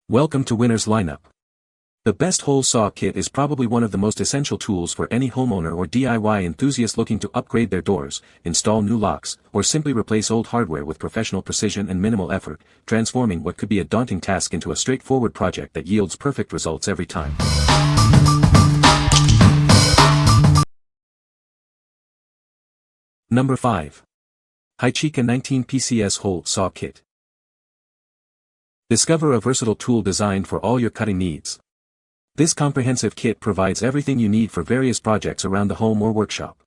Welcome to Winner's Lineup. The best hole saw kit is probably one of the most essential tools for any homeowner or DIY enthusiast looking to upgrade their doors, install new locks, or simply replace old hardware with professional precision and minimal effort, transforming what could be a daunting task into a straightforward project that yields perfect results every time. Number 5. HYCHIKA 19 Pcs Hole Saw Kit. Discover a versatile tool designed for all your cutting needs. This comprehensive kit provides everything you need for various projects around the home or workshop.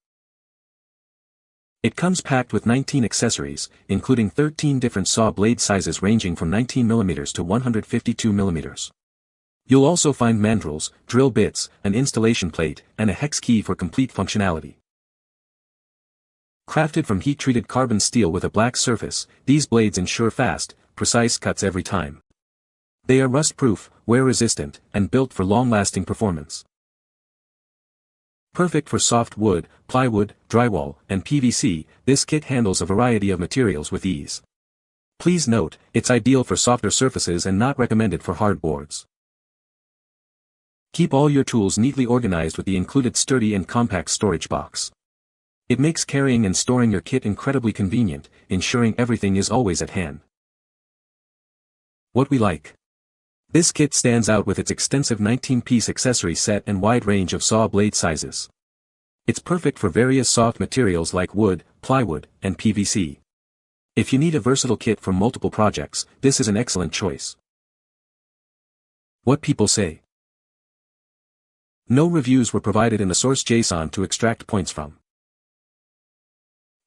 It comes packed with 19 accessories, including 13 different saw blade sizes ranging from 19mm to 152mm. You'll also find mandrels, drill bits, an installation plate, and a hex key for complete functionality. Crafted from heat-treated carbon steel with a black surface, these blades ensure fast, precise cuts every time. They are rust-proof, wear-resistant, and built for long-lasting performance. Perfect for soft wood, plywood, drywall, and PVC, this kit handles a variety of materials with ease. Please note, it's ideal for softer surfaces and not recommended for hard boards. Keep all your tools neatly organized with the included sturdy and compact storage box. It makes carrying and storing your kit incredibly convenient, ensuring everything is always at hand. What we like. This kit stands out with its extensive 19-piece accessory set and wide range of saw blade sizes. It's perfect for various soft materials like wood, plywood, and PVC. If you need a versatile kit for multiple projects, this is an excellent choice. What people say. No reviews were provided in the source JSON to extract points from.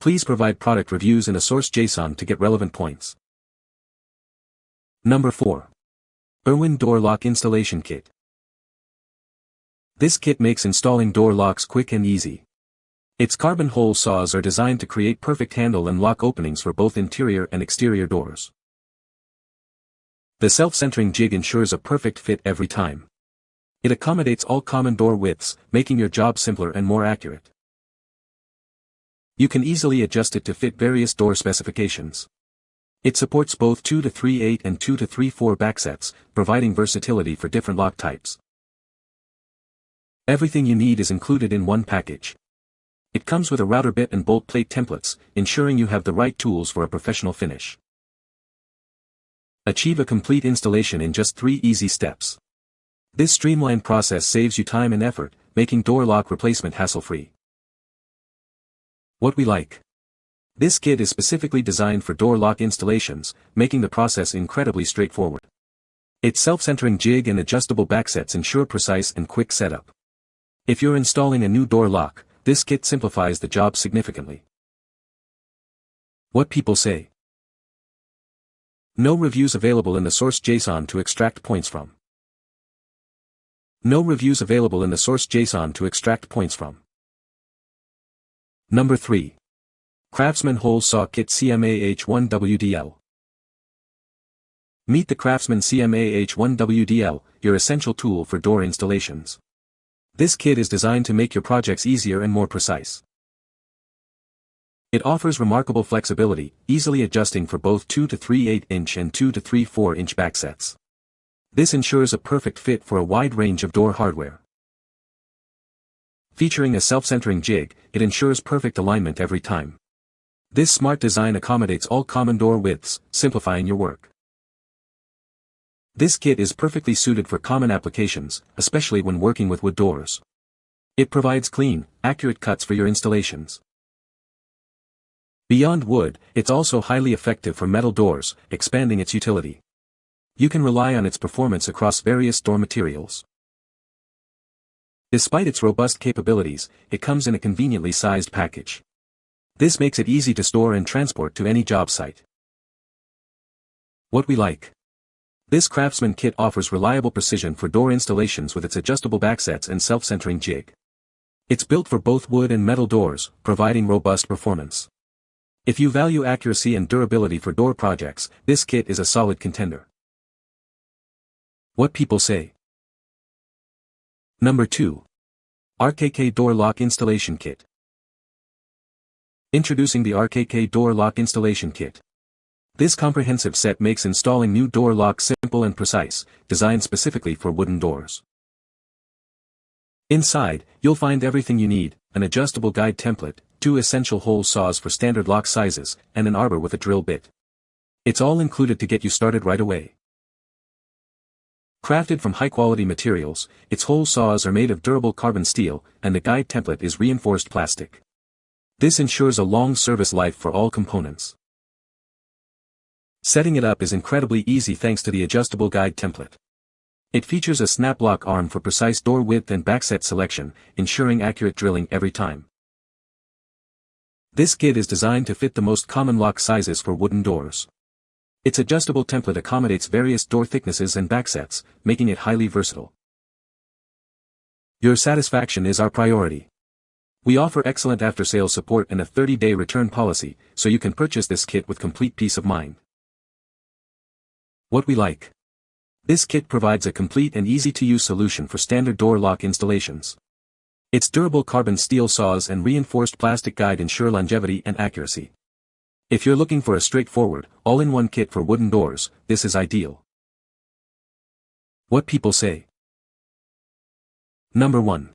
Please provide product reviews in a source JSON to get relevant points. Number 4. IRWIN Door Lock Installation Kit. This kit makes installing door locks quick and easy. Its carbon hole saws are designed to create perfect handle and lock openings for both interior and exterior doors. The self-centering jig ensures a perfect fit every time. It accommodates all common door widths, making your job simpler and more accurate. You can easily adjust it to fit various door specifications. It supports both 2 to 3/8 and 2 to 3/4 backsets, providing versatility for different lock types. Everything you need is included in one package. It comes with a router bit and bolt plate templates, ensuring you have the right tools for a professional finish. Achieve a complete installation in just 3 easy steps. This streamlined process saves you time and effort, making door lock replacement hassle-free. What we like. This kit is specifically designed for door lock installations, making the process incredibly straightforward. Its self-centering jig and adjustable backsets ensure precise and quick setup. If you're installing a new door lock, this kit simplifies the job significantly. What people say. No reviews available in the source JSON to extract points from. No reviews available in the source JSON to extract points from. Number 3. CRAFTSMAN Hole Saw Kit CMAH1WDL. Meet the CRAFTSMAN CMAH1WDL, your essential tool for door installations. This kit is designed to make your projects easier and more precise. It offers remarkable flexibility, easily adjusting for both 2 to 3/8 inch and 2 to 3/4 inch backsets. This ensures a perfect fit for a wide range of door hardware. Featuring a self-centering jig, it ensures perfect alignment every time. This smart design accommodates all common door widths, simplifying your work. This kit is perfectly suited for common applications, especially when working with wood doors. It provides clean, accurate cuts for your installations. Beyond wood, it's also highly effective for metal doors, expanding its utility. You can rely on its performance across various door materials. Despite its robust capabilities, it comes in a conveniently sized package. This makes it easy to store and transport to any job site. What we like. This CRAFTSMAN kit offers reliable precision for door installations with its adjustable backsets and self-centering jig. It's built for both wood and metal doors, providing robust performance. If you value accuracy and durability for door projects, this kit is a solid contender. What people say. Number 2. HYCHIKA Door Lock Installation Kit. Introducing the HYCHIKA Door Lock Installation Kit. This comprehensive set makes installing new door locks simple and precise, designed specifically for wooden doors. Inside, you'll find everything you need: an adjustable guide template, 2 essential hole saws for standard lock sizes, and an arbor with a drill bit. It's all included to get you started right away. Crafted from high-quality materials, its hole saws are made of durable carbon steel, and the guide template is reinforced plastic. This ensures a long service life for all components. Setting it up is incredibly easy thanks to the adjustable guide template. It features a snap lock arm for precise door width and backset selection, ensuring accurate drilling every time. This kit is designed to fit the most common lock sizes for wooden doors. Its adjustable template accommodates various door thicknesses and backsets, making it highly versatile. Your satisfaction is our priority. We offer excellent after-sales support and a 30-day return policy, so you can purchase this kit with complete peace of mind. What we like. This kit provides a complete and easy-to-use solution for standard door lock installations. Its durable carbon steel saws and reinforced plastic guide ensure longevity and accuracy. If you're looking for a straightforward, all-in-one kit for wooden doors, this is ideal. What people say. Number 1.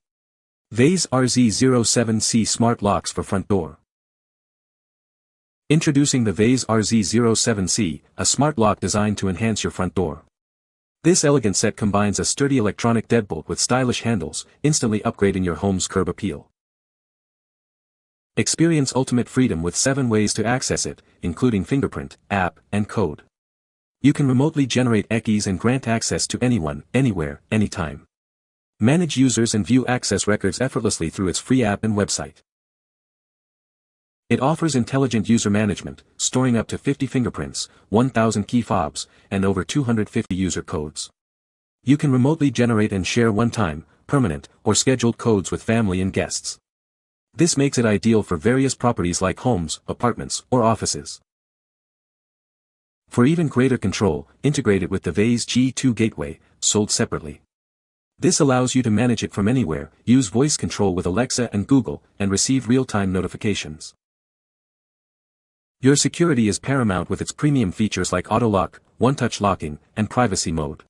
Veise RZ07C Smart Locks for Front Door. Introducing the Veise RZ07C, a smart lock designed to enhance your front door. This elegant set combines a sturdy electronic deadbolt with stylish handles, instantly upgrading your home's curb appeal. Experience ultimate freedom with 7 ways to access it, including fingerprint, app, and code. You can remotely generate keys and grant access to anyone, anywhere, anytime. Manage users and view access records effortlessly through its free app and website. It offers intelligent user management, storing up to 50 fingerprints, 1,000 key fobs, and over 250 user codes. You can remotely generate and share one-time, permanent, or scheduled codes with family and guests. This makes it ideal for various properties like homes, apartments, or offices. For even greater control, integrate it with the Veise G2 gateway, sold separately. This allows you to manage it from anywhere, use voice control with Alexa and Google, and receive real-time notifications. Your security is paramount with its premium features like auto-lock, one-touch locking, and privacy mode.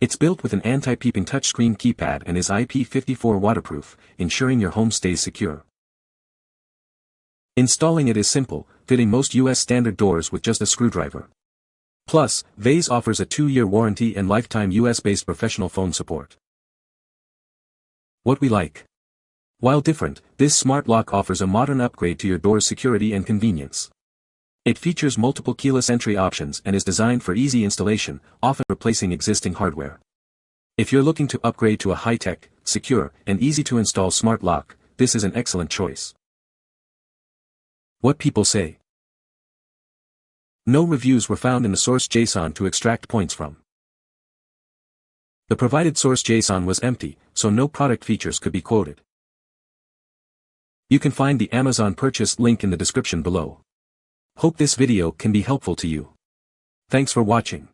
It's built with an anti-peeping touchscreen keypad and is IP54 waterproof, ensuring your home stays secure. Installing it is simple, fitting most US standard doors with just a screwdriver. Plus, Veise offers a 2-year warranty and lifetime US-based professional phone support. What we like. While different, this smart lock offers a modern upgrade to your door's security and convenience. It features multiple keyless entry options and is designed for easy installation, often replacing existing hardware. If you're looking to upgrade to a high-tech, secure, and easy-to-install smart lock, this is an excellent choice. What people say. No reviews were found in the source JSON to extract points from. The provided source JSON was empty, so no product features could be quoted. You can find the Amazon purchase link in the description below. Hope this video can be helpful to you. Thanks for watching.